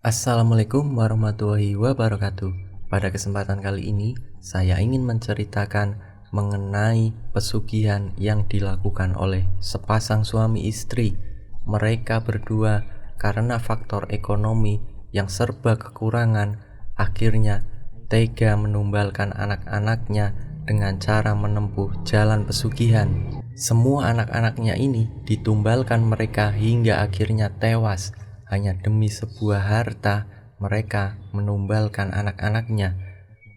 Assalamualaikum warahmatullahi wabarakatuh. Pada kesempatan kali ini, saya ingin menceritakan mengenai pesugihan yang dilakukan oleh sepasang suami istri. Mereka berdua karena faktor ekonomi yang serba kekurangan, akhirnya tega menumbalkan anak-anaknya dengan cara menempuh jalan pesugihan. Semua anak-anaknya ini ditumbalkan mereka hingga akhirnya tewas. Hanya demi sebuah harta, mereka menumbalkan anak-anaknya.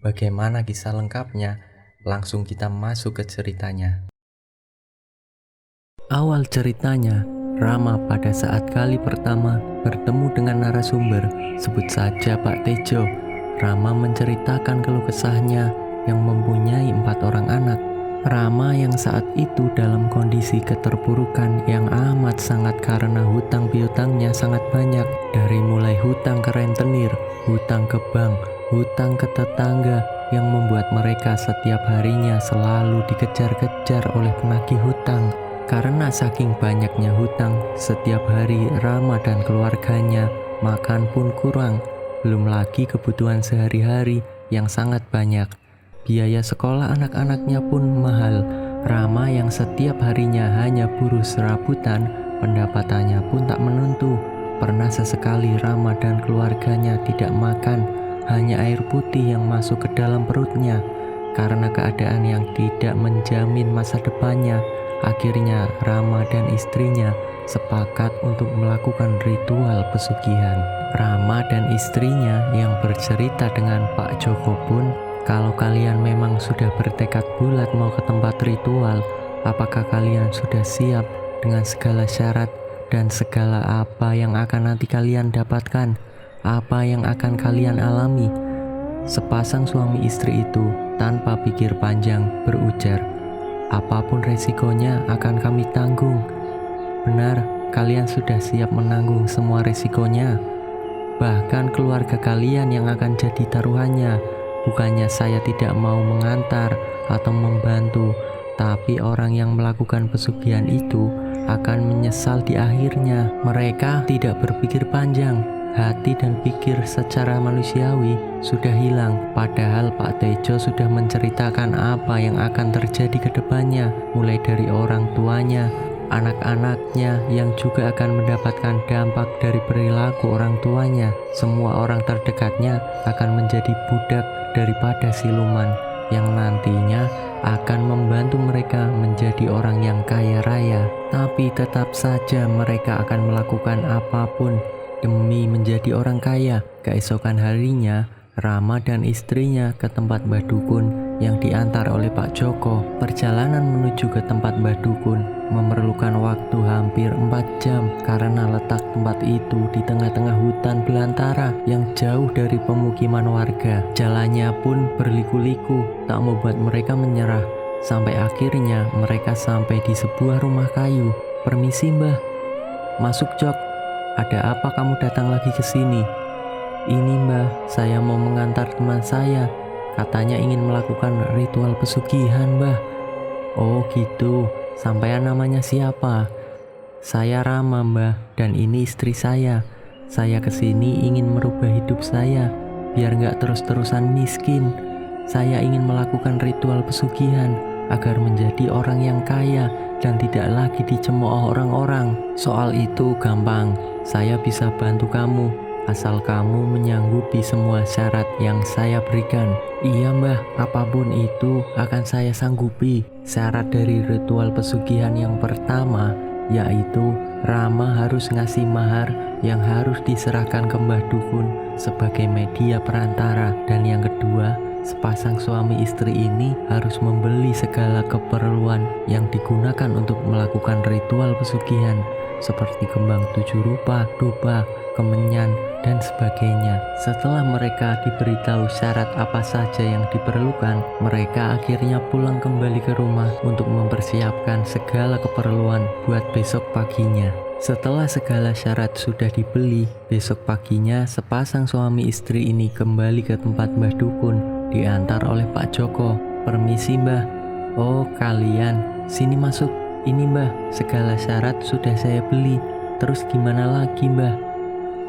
Bagaimana kisah lengkapnya? Langsung kita masuk ke ceritanya. Awal ceritanya, Rama pada saat kali pertama bertemu dengan narasumber, sebut saja Pak Tejo. Rama menceritakan keluh kesahnya yang mempunyai 4 orang anak. Rama yang saat itu dalam kondisi keterpurukan yang amat sangat karena hutang piutangnya sangat banyak, dari mulai hutang ke rentenir, hutang ke bank, hutang ke tetangga, yang membuat mereka setiap harinya selalu dikejar-kejar oleh penagih hutang. Karena saking banyaknya hutang, setiap hari Rama dan keluarganya makan pun kurang, belum lagi kebutuhan sehari-hari yang sangat banyak. Biaya sekolah anak-anaknya pun mahal. Rama yang setiap harinya hanya buruh serabutan, pendapatannya pun tak menentu. Pernah sesekali Rama dan keluarganya tidak makan, hanya air putih yang masuk ke dalam perutnya. Karena keadaan yang tidak menjamin masa depannya, akhirnya Rama dan istrinya sepakat untuk melakukan ritual pesugihan. Rama dan istrinya yang bercerita dengan Pak Joko pun, kalau kalian memang sudah bertekad bulat mau ke tempat ritual, apakah kalian sudah siap dengan segala syarat dan segala apa yang akan nanti kalian dapatkan, apa yang akan kalian alami? Sepasang suami istri itu tanpa pikir panjang berujar, apapun resikonya akan kami tanggung. Benar, kalian sudah siap menanggung semua resikonya. Bahkan keluarga kalian yang akan jadi taruhannya. Bukannya saya tidak mau mengantar atau membantu, tapi orang yang melakukan pesugihan itu akan menyesal di akhirnya. Mereka tidak berpikir panjang, hati dan pikir secara manusiawi sudah hilang. Padahal Pak Tejo sudah menceritakan apa yang akan terjadi ke depannya, mulai dari orang tuanya, anak-anaknya yang juga akan mendapatkan dampak dari perilaku orang tuanya. Semua orang terdekatnya akan menjadi budak daripada siluman yang nantinya akan membantu mereka menjadi orang yang kaya raya. Tapi tetap saja mereka akan melakukan apapun demi menjadi orang kaya. Keesokan harinya, Rama dan istrinya ke tempat Mbah Dukun yang diantar oleh Pak Joko. Perjalanan menuju ke tempat Mbah Dukun memerlukan waktu hampir 4 jam karena letak tempat itu di tengah-tengah hutan belantara yang jauh dari pemukiman warga. Jalannya pun berliku-liku, tak membuat mereka menyerah. Sampai akhirnya mereka sampai di sebuah rumah kayu. "Permisi Mbah." "Masuk Jok, ada apa kamu datang lagi ke sini?" "Ini Mbah, saya mau mengantar teman saya. Katanya ingin melakukan ritual pesugihan Mbah." "Oh gitu, sampean namanya siapa?" "Saya Rama Mbah, dan ini istri saya. Saya kesini ingin merubah hidup saya, biar nggak terus-terusan miskin. Saya ingin melakukan ritual pesugihan, agar menjadi orang yang kaya dan tidak lagi dicemooh orang-orang. Soal itu gampang, saya bisa bantu kamu, asal kamu menyanggupi semua syarat yang saya berikan." "Iya Mbah, apapun itu akan saya sanggupi." Syarat dari ritual pesugihan yang pertama yaitu Rama harus ngasih mahar yang harus diserahkan ke Mbah Dukun sebagai media perantara. Dan yang kedua, sepasang suami istri ini harus membeli segala keperluan yang digunakan untuk melakukan ritual pesugihan, seperti kembang 7 rupa, dupa, kemenyan, dan sebagainya. Setelah mereka diberitahu syarat apa saja yang diperlukan, mereka akhirnya pulang kembali ke rumah untuk mempersiapkan segala keperluan buat besok paginya. Setelah segala syarat sudah dibeli, besok paginya sepasang suami istri ini kembali ke tempat Mbah Dukun, diantar oleh Pak Joko. "Permisi Mbah." "Oh kalian, sini masuk. Ini Mbah, segala syarat sudah saya beli. Terus gimana lagi Mbah?"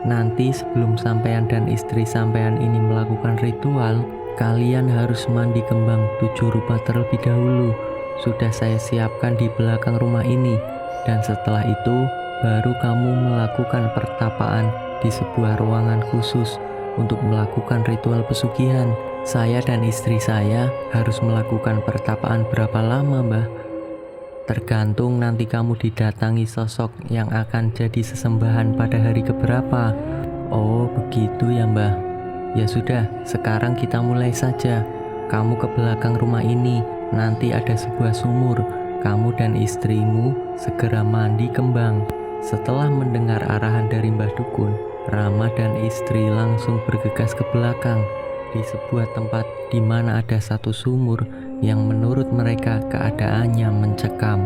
Nanti sebelum sampean dan istri sampean ini melakukan ritual, kalian harus mandi kembang 7 rupa terlebih dahulu. Sudah saya siapkan di belakang rumah ini. Dan setelah itu, baru kamu melakukan pertapaan di sebuah ruangan khusus untuk melakukan ritual pesugihan. Saya dan istri saya harus melakukan pertapaan berapa lama, Mbah? Tergantung nanti kamu didatangi sosok yang akan jadi sesembahan pada hari keberapa. Oh, begitu ya, Mbah. Ya sudah, sekarang kita mulai saja. Kamu ke belakang rumah ini, nanti ada sebuah sumur. Kamu dan istrimu segera mandi kembang. Setelah mendengar arahan dari Mbah Dukun, Rama dan istri langsung bergegas ke belakang di sebuah tempat di mana ada satu sumur yang menurut mereka keadaannya mencekam.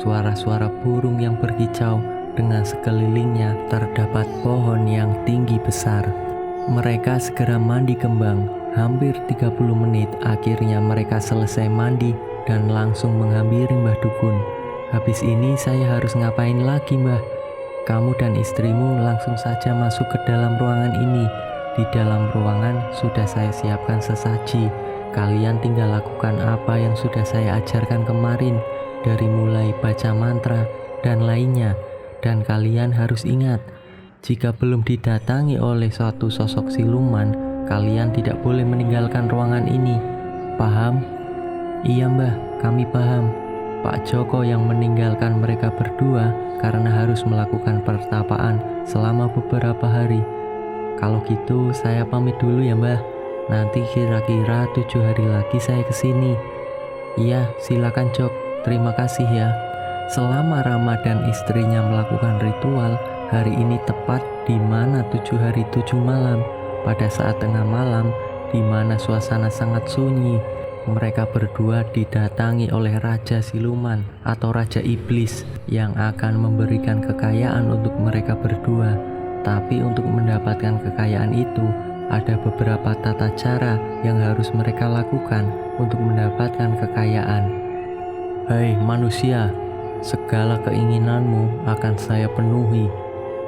Suara-suara burung yang berkicau dengan sekelilingnya terdapat pohon yang tinggi besar. Mereka segera mandi kembang. Hampir 30 menit akhirnya mereka selesai mandi dan langsung menghampiri Mbah Dukun. Habis ini saya harus ngapain lagi, Mbah? Kamu dan istrimu langsung saja masuk ke dalam ruangan ini. Di dalam ruangan sudah saya siapkan sesaji. Kalian tinggal lakukan apa yang sudah saya ajarkan kemarin, dari mulai baca mantra dan lainnya. Dan kalian harus ingat, jika belum didatangi oleh suatu sosok siluman, kalian tidak boleh meninggalkan ruangan ini. Paham? Iya, Mbah, kami paham. Pak Joko yang meninggalkan mereka berdua karena harus melakukan pertapaan selama beberapa hari. Kalau gitu saya pamit dulu ya, Mbah. Nanti kira-kira 7 hari lagi saya kesini. Iya, silakan Jok. Terima kasih ya. Selama Rama dan istrinya melakukan ritual, hari ini tepat di mana 7 hari 7 malam. Pada saat tengah malam, di mana suasana sangat sunyi, mereka berdua didatangi oleh Raja Siluman atau Raja Iblis yang akan memberikan kekayaan untuk mereka berdua. Tapi untuk mendapatkan kekayaan itu, ada beberapa tata cara yang harus mereka lakukan untuk mendapatkan kekayaan. Hai manusia, segala keinginanmu akan saya penuhi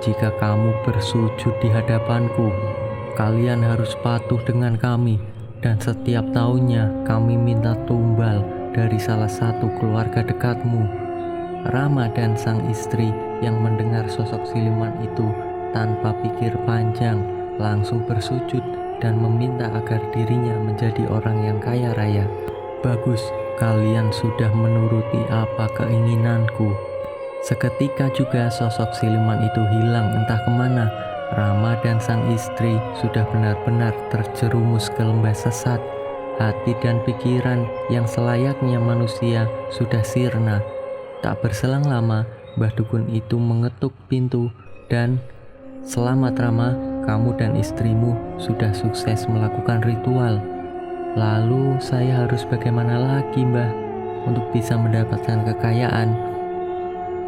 jika kamu bersujud di hadapanku. Kalian harus patuh dengan kami, dan setiap tahunnya kami minta tumbal dari salah satu keluarga dekatmu. Rama dan sang istri yang mendengar sosok siluman itu tanpa pikir panjang langsung bersujud dan meminta agar dirinya menjadi orang yang kaya raya. Bagus, kalian sudah menuruti apa keinginanku. Seketika juga sosok siluman itu hilang entah kemana. Rama dan sang istri sudah benar-benar terjerumus ke lembah sesat. Hati dan pikiran yang selayaknya manusia sudah sirna. Tak berselang lama, Mbah Dukun itu mengetuk pintu dan, "Selamat Rama, kamu dan istrimu sudah sukses melakukan ritual. Lalu saya harus bagaimana lagi, Mbah, untuk bisa mendapatkan kekayaan?"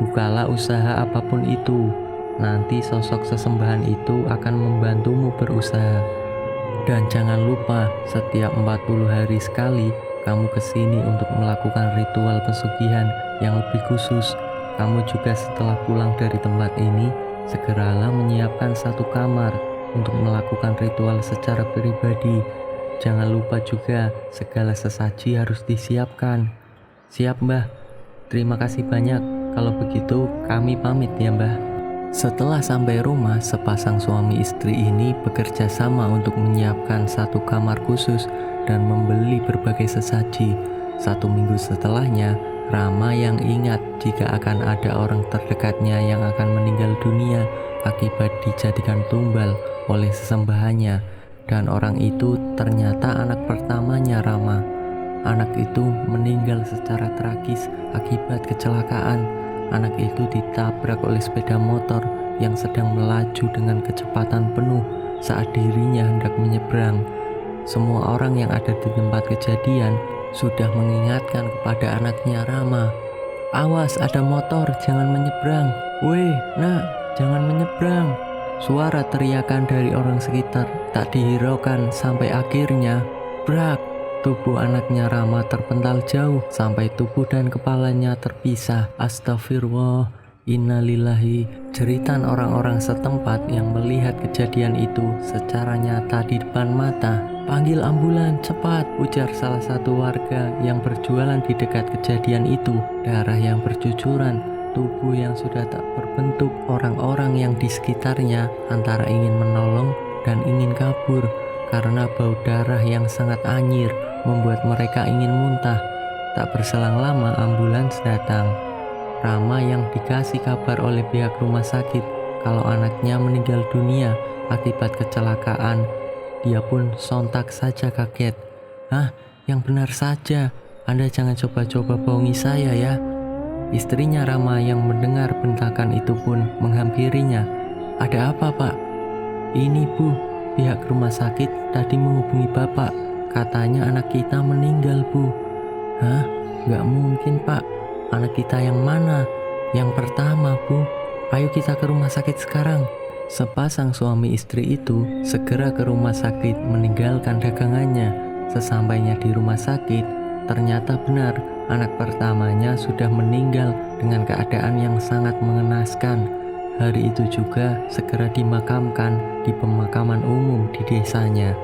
"Bukalah usaha apapun itu. Nanti sosok sesembahan itu akan membantumu berusaha. Dan jangan lupa, setiap 40 hari sekali kamu kesini untuk melakukan ritual pesugihan yang lebih khusus. Kamu juga setelah pulang dari tempat ini, segeralah menyiapkan satu kamar untuk melakukan ritual secara pribadi. Jangan lupa juga segala sesaji harus disiapkan." "Siap, Mbah. Terima kasih banyak. Kalau begitu kami pamit ya, Mbah." Setelah sampai rumah, sepasang suami istri ini bekerja sama untuk menyiapkan satu kamar khusus dan membeli berbagai sesaji. 1 minggu setelahnya, Rama yang ingat jika akan ada orang terdekatnya yang akan meninggal dunia akibat dijadikan tumbal oleh sesembahannya, dan orang itu ternyata anak pertamanya Rama. Anak itu meninggal secara tragis akibat kecelakaan. Anak itu ditabrak oleh sepeda motor yang sedang melaju dengan kecepatan penuh saat dirinya hendak menyeberang. Semua orang yang ada di tempat kejadian sudah mengingatkan kepada anaknya Rama, "Awas, ada motor, jangan menyeberang. Weh, nak, jangan menyeberang." Suara teriakan dari orang sekitar tak dihiraukan sampai akhirnya, brak, tubuh anaknya Rama terpental jauh sampai tubuh dan kepalanya terpisah. Astagfirullah, innalillahi Jeritan orang-orang setempat yang melihat kejadian itu secara nyata di depan mata. "Panggil ambulan, cepat!" ujar salah satu warga yang berjualan di dekat kejadian itu. Darah yang bercucuran, tubuh yang sudah tak berbentuk. Orang-orang yang di sekitarnya antara ingin menolong dan ingin kabur karena bau darah yang sangat anyir membuat mereka ingin muntah. Tak berselang lama ambulans datang. Rama yang dikasih kabar oleh pihak rumah sakit kalau anaknya meninggal dunia akibat kecelakaan, dia pun sontak saja kaget. "Hah, yang benar saja, Anda jangan coba-coba bohongi saya ya." Istrinya Rama yang mendengar bentakan itu pun menghampirinya. "Ada apa, Pak?" "Ini Bu, pihak rumah sakit tadi menghubungi Bapak. Katanya anak kita meninggal, Bu." "Hah? Gak mungkin, Pak. Anak kita yang mana?" "Yang pertama, Bu. Ayo kita ke rumah sakit sekarang." Sepasang suami istri itu segera ke rumah sakit meninggalkan dagangannya. Sesampainya di rumah sakit, ternyata benar anak pertamanya sudah meninggal dengan keadaan yang sangat mengenaskan. Hari itu juga segera dimakamkan di pemakaman umum di desanya.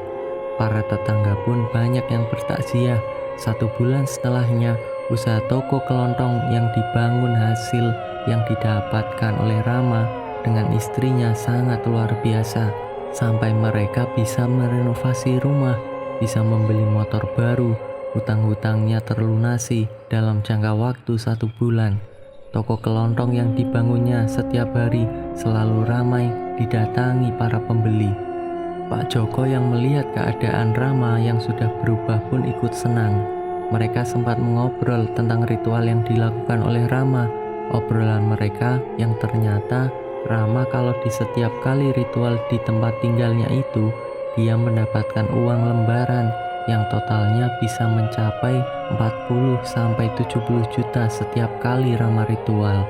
Para tetangga pun banyak yang bertakziah. 1 bulan setelahnya, usaha toko kelontong yang dibangun hasil yang didapatkan oleh Rama dengan istrinya sangat luar biasa. Sampai mereka bisa merenovasi rumah, bisa membeli motor baru, hutang-hutangnya terlunasi dalam jangka waktu 1 bulan. Toko kelontong yang dibangunnya setiap hari selalu ramai didatangi para pembeli. Pak Joko yang melihat keadaan Rama yang sudah berubah pun ikut senang. Mereka sempat mengobrol tentang ritual yang dilakukan oleh Rama. Obrolan mereka yang ternyata Rama kalau di setiap kali ritual di tempat tinggalnya itu, dia mendapatkan uang lembaran yang totalnya bisa mencapai 40-70 juta setiap kali Rama ritual.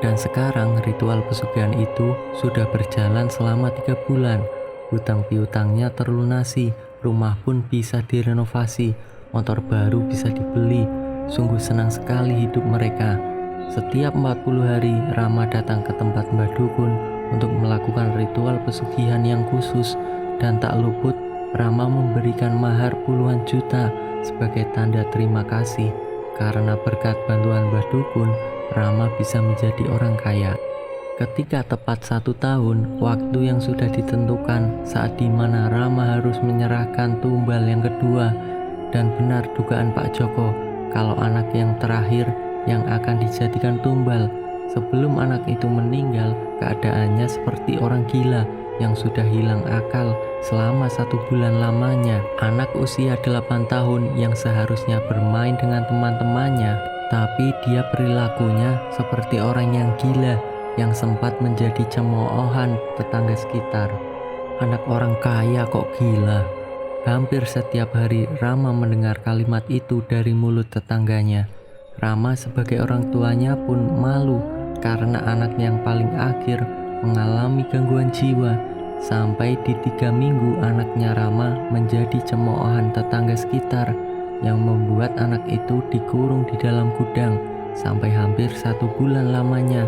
Dan sekarang ritual pesugihan itu sudah berjalan selama 3 bulan. Hutang piutangnya terlunasi, rumah pun bisa direnovasi, motor baru bisa dibeli. Sungguh senang sekali hidup mereka. Setiap 40 hari Rama datang ke tempat Mbah Dukun untuk melakukan ritual pesugihan yang khusus. Dan tak luput Rama memberikan mahar puluhan juta sebagai tanda terima kasih. Karena berkat bantuan Mbah Dukun, Rama bisa menjadi orang kaya. Ketika tepat 1 tahun, waktu yang sudah ditentukan saat dimana Rama harus menyerahkan tumbal yang kedua. Dan benar dugaan Pak Joko kalau anak yang terakhir yang akan dijadikan tumbal. Sebelum anak itu meninggal, keadaannya seperti orang gila yang sudah hilang akal selama 1 bulan lamanya. Anak usia 8 tahun yang seharusnya bermain dengan teman-temannya, tapi dia perilakunya seperti orang yang gila yang sempat menjadi cemoohan tetangga sekitar. Anak orang kaya kok gila. Hampir setiap hari Rama mendengar kalimat itu dari mulut tetangganya. Rama sebagai orang tuanya pun malu karena anaknya yang paling akhir mengalami gangguan jiwa. Sampai di 3 minggu anaknya Rama menjadi cemoohan tetangga sekitar yang membuat anak itu dikurung di dalam gudang sampai hampir 1 bulan lamanya.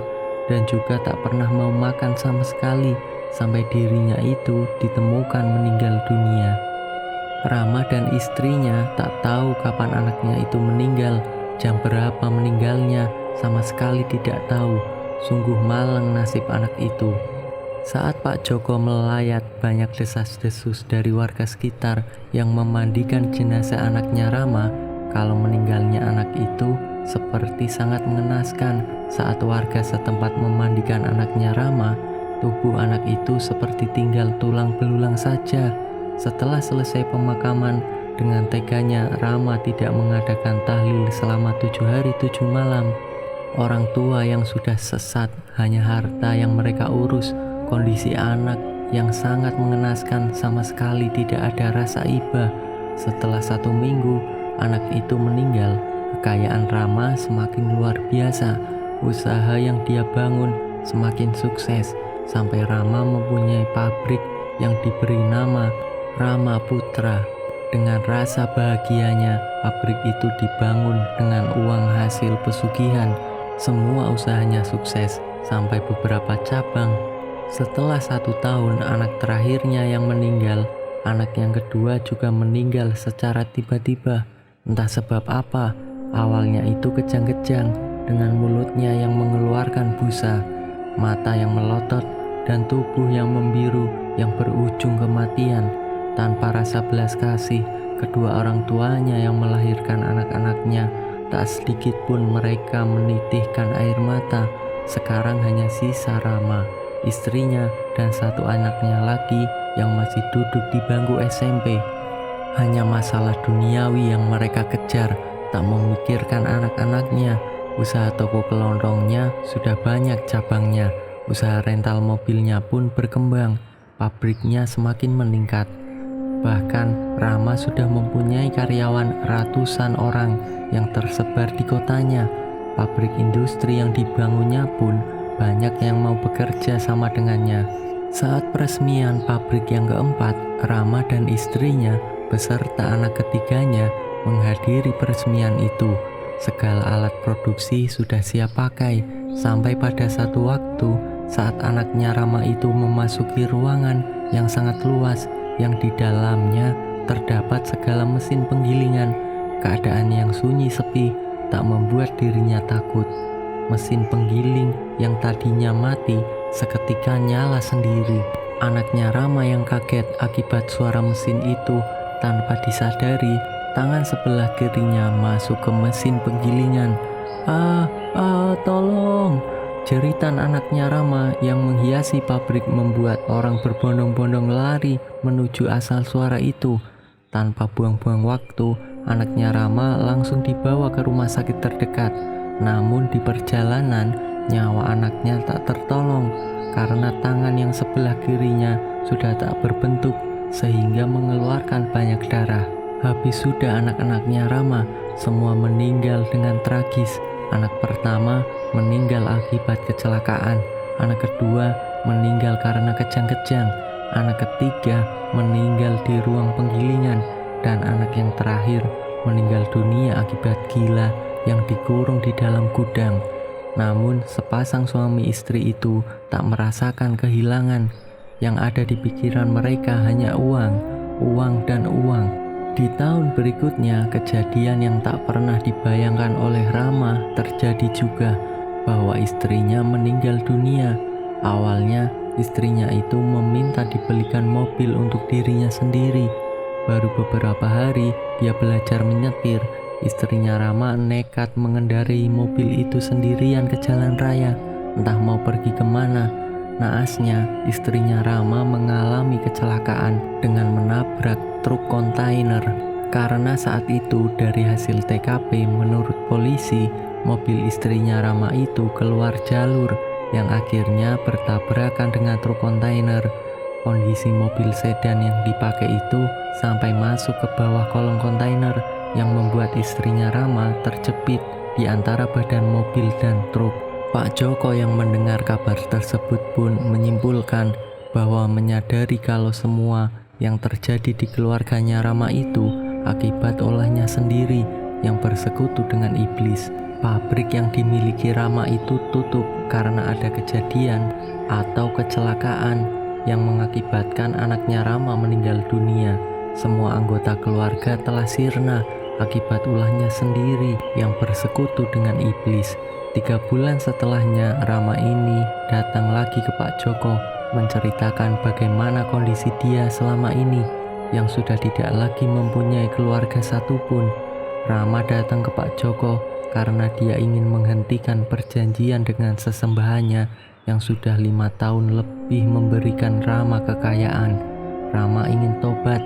Dan juga tak pernah mau makan sama sekali sampai dirinya itu ditemukan meninggal dunia. Rama dan istrinya tak tahu kapan anaknya itu meninggal, jam berapa meninggalnya, sama sekali tidak tahu. Sungguh malang nasib anak itu. Saat Pak Joko melayat, banyak desas-desus dari warga sekitar yang memandikan jenazah anaknya Rama. Kalau meninggalnya anak itu seperti sangat mengenaskan. Saat warga setempat memandikan anaknya Rama, tubuh anak itu seperti tinggal tulang belulang saja. Setelah selesai pemakaman, dengan teganya Rama tidak mengadakan tahlil selama 7 hari 7 malam. Orang tua yang sudah sesat, hanya harta yang mereka urus. Kondisi anak yang sangat mengenaskan, sama sekali tidak ada rasa iba. Setelah 1 minggu, anak itu meninggal. Kekayaan Rama semakin luar biasa. Usaha yang dia bangun semakin sukses, sampai Rama mempunyai pabrik yang diberi nama Rama Putra. Dengan rasa bahagianya, pabrik itu dibangun dengan uang hasil pesugihan. Semua usahanya sukses. sampai beberapa cabang. Setelah 1 tahun anak terakhirnya yang meninggal, anak yang kedua juga meninggal secara tiba-tiba. Entah sebab apa, awalnya itu kejang-kejang dengan mulutnya yang mengeluarkan busa, mata yang melotot, dan tubuh yang membiru yang berujung kematian. Tanpa rasa belas kasih, kedua orang tuanya yang melahirkan anak-anaknya, tak sedikit pun mereka menitihkan air mata. Sekarang hanya sisa Rama, istrinya, dan 1 anaknya lagi yang masih duduk di bangku SMP. Hanya masalah duniawi yang mereka kejar, tak memikirkan anak-anaknya. Usaha toko kelontongnya sudah banyak cabangnya, usaha rental mobilnya pun berkembang, pabriknya semakin meningkat. Bahkan Rama sudah mempunyai karyawan ratusan orang yang tersebar di kotanya. Pabrik industri yang dibangunnya pun banyak yang mau bekerja sama dengannya. Saat peresmian pabrik yang keempat, Rama dan istrinya beserta anak ketiganya menghadiri peresmian itu. Segala alat produksi sudah siap pakai, sampai pada satu waktu saat anaknya Rama itu memasuki ruangan yang sangat luas yang di dalamnya terdapat segala mesin penggilingan. Keadaan yang sunyi sepi tak membuat dirinya takut. Mesin penggiling yang tadinya mati seketika nyala sendiri. Anaknya Rama yang kaget akibat suara mesin itu, tanpa disadari tangan sebelah kirinya masuk ke mesin penggilingan. Tolong! Jeritan anaknya Rama yang menghiasi pabrik membuat orang berbondong-bondong lari menuju asal suara itu. Tanpa buang-buang waktu, anaknya Rama langsung dibawa ke rumah sakit terdekat. Namun di perjalanan, nyawa anaknya tak tertolong karena tangan yang sebelah kirinya sudah tak berbentuk sehingga mengeluarkan banyak darah. Habis sudah anak-anaknya Rama, semua meninggal dengan tragis. Anak pertama meninggal akibat kecelakaan, anak kedua meninggal karena kejang-kejang, anak ketiga meninggal di ruang penggilingan, dan anak yang terakhir meninggal dunia akibat gila yang dikurung di dalam gudang. Namun sepasang suami istri itu tak merasakan kehilangan. Yang ada di pikiran mereka hanya uang, uang dan uang. Di tahun berikutnya, kejadian yang tak pernah dibayangkan oleh Rama terjadi juga, bahwa istrinya meninggal dunia. Awalnya, istrinya itu meminta dibelikan mobil untuk dirinya sendiri. Baru beberapa hari dia belajar menyetir, istrinya Rama nekat mengendarai mobil itu sendirian ke jalan raya, entah mau pergi kemana. Naasnya, istrinya Rama mengalami kecelakaan dengan menabrak truk kontainer. Karena saat itu dari hasil TKP menurut polisi, mobil istrinya Rama itu keluar jalur yang akhirnya bertabrakan dengan truk kontainer. Kondisi mobil sedan yang dipakai itu sampai masuk ke bawah kolong kontainer yang membuat istrinya Rama terjepit di antara badan mobil dan truk. Pak Joko yang mendengar kabar tersebut pun menyimpulkan bahwa menyadari kalau semua yang terjadi di keluarganya Rama itu akibat olehnya sendiri yang bersekutu dengan iblis. Pabrik yang dimiliki Rama itu tutup karena ada kejadian atau kecelakaan yang mengakibatkan anaknya Rama meninggal dunia. Semua anggota keluarga telah sirna akibat ulahnya sendiri yang bersekutu dengan iblis. 3 bulan setelahnya, Rama ini datang lagi ke Pak Joko menceritakan bagaimana kondisi dia selama ini yang sudah tidak lagi mempunyai keluarga satupun. Rama datang ke Pak Joko karena dia ingin menghentikan perjanjian dengan sesembahannya yang sudah 5 tahun lebih memberikan Rama kekayaan. Rama ingin tobat.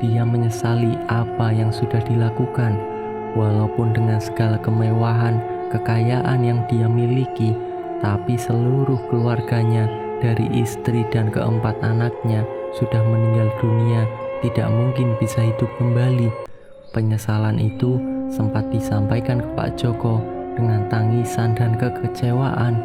Dia menyesali apa yang sudah dilakukan. Walaupun dengan segala kemewahan, kekayaan yang dia miliki, tapi seluruh keluarganya dari istri dan keempat anaknya sudah meninggal dunia, tidak mungkin bisa hidup kembali. Penyesalan itu sempat disampaikan ke Pak Joko dengan tangisan dan kekecewaan.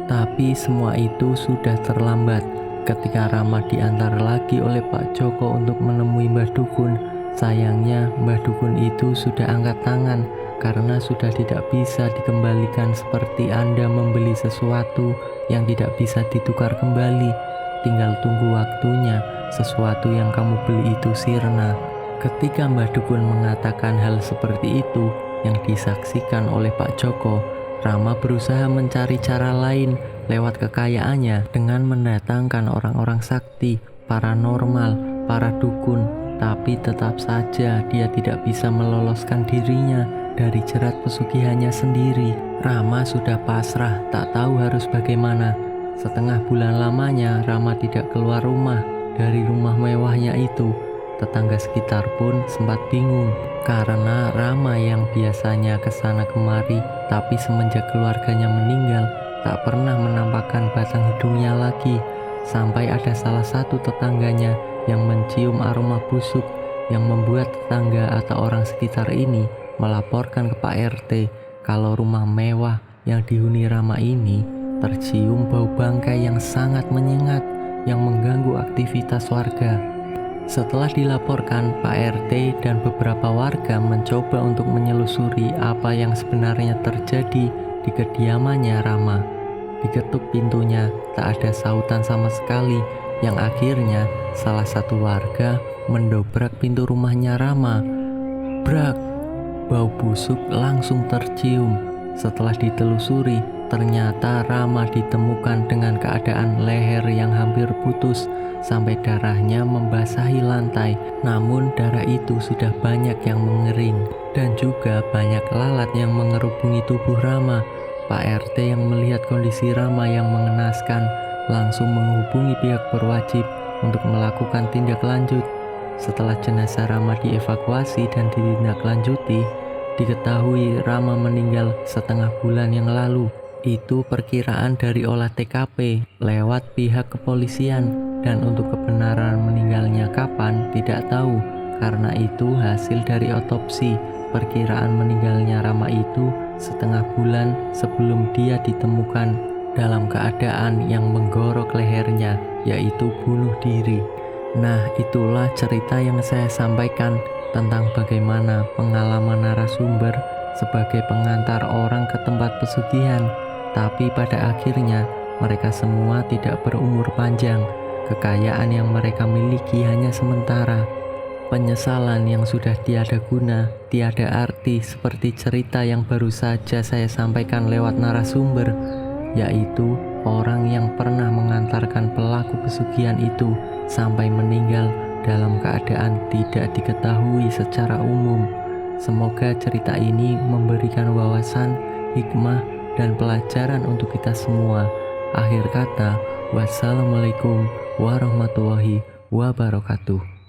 Tapi semua itu sudah terlambat. Ketika Rama diantar lagi oleh Pak Joko untuk menemui Mbah Dukun, sayangnya Mbah Dukun itu sudah angkat tangan karena sudah tidak bisa dikembalikan seperti Anda membeli sesuatu yang tidak bisa ditukar kembali. Tinggal tunggu waktunya sesuatu yang kamu beli itu sirna. Ketika Mbah Dukun mengatakan hal seperti itu yang disaksikan oleh Pak Joko, Rama berusaha mencari cara lain lewat kekayaannya dengan mendatangkan orang-orang sakti, paranormal, para dukun, tapi tetap saja dia tidak bisa meloloskan dirinya dari jerat pesugihannya sendiri. Rama sudah pasrah, tak tahu harus bagaimana. Setengah bulan lamanya Rama tidak keluar rumah dari rumah mewahnya itu. Tetangga sekitar pun sempat bingung karena Rama yang biasanya kesana kemari, tapi semenjak keluarganya meninggal tak pernah menampakkan batang hidungnya lagi. Sampai ada salah satu tetangganya yang mencium aroma busuk yang membuat tetangga atau orang sekitar ini melaporkan ke Pak RT kalau rumah mewah yang dihuni Rama ini tercium bau bangkai yang sangat menyengat yang mengganggu aktivitas warga. Setelah dilaporkan, Pak RT dan beberapa warga mencoba untuk menyelusuri apa yang sebenarnya terjadi di kediamannya Rama. Diketuk pintunya, tak ada sautan sama sekali, yang akhirnya salah satu warga mendobrak pintu rumahnya Rama. Brak! Bau busuk langsung tercium. Setelah ditelusuri, ternyata Rama ditemukan dengan keadaan leher yang hampir putus sampai darahnya membasahi lantai. Namun darah itu sudah banyak yang mengering dan juga banyak lalat yang mengerubungi tubuh Rama. Pak RT yang melihat kondisi Rama yang mengenaskan langsung menghubungi pihak berwajib untuk melakukan tindak lanjut. Setelah jenazah Rama dievakuasi dan ditindaklanjuti, diketahui Rama meninggal setengah bulan yang lalu. Itu perkiraan dari olah TKP lewat pihak kepolisian, dan untuk kebenaran meninggalnya kapan tidak tahu karena itu hasil dari otopsi. Perkiraan meninggalnya Rama itu setengah bulan sebelum dia ditemukan dalam keadaan yang menggorok lehernya, yaitu bunuh diri. Nah, itulah cerita yang saya sampaikan tentang bagaimana pengalaman narasumber sebagai pengantar orang ke tempat pesugihan. Tapi pada akhirnya mereka semua tidak berumur panjang. Kekayaan yang mereka miliki hanya sementara. Penyesalan yang sudah tiada guna, tiada arti, seperti cerita yang baru saja saya sampaikan lewat narasumber, yaitu orang yang pernah mengantarkan pelaku pesugihan itu sampai meninggal dalam keadaan tidak diketahui secara umum. Semoga cerita ini memberikan wawasan, hikmah, dan pelajaran untuk kita semua. Akhir kata, wassalamualaikum warahmatullahi wabarakatuh.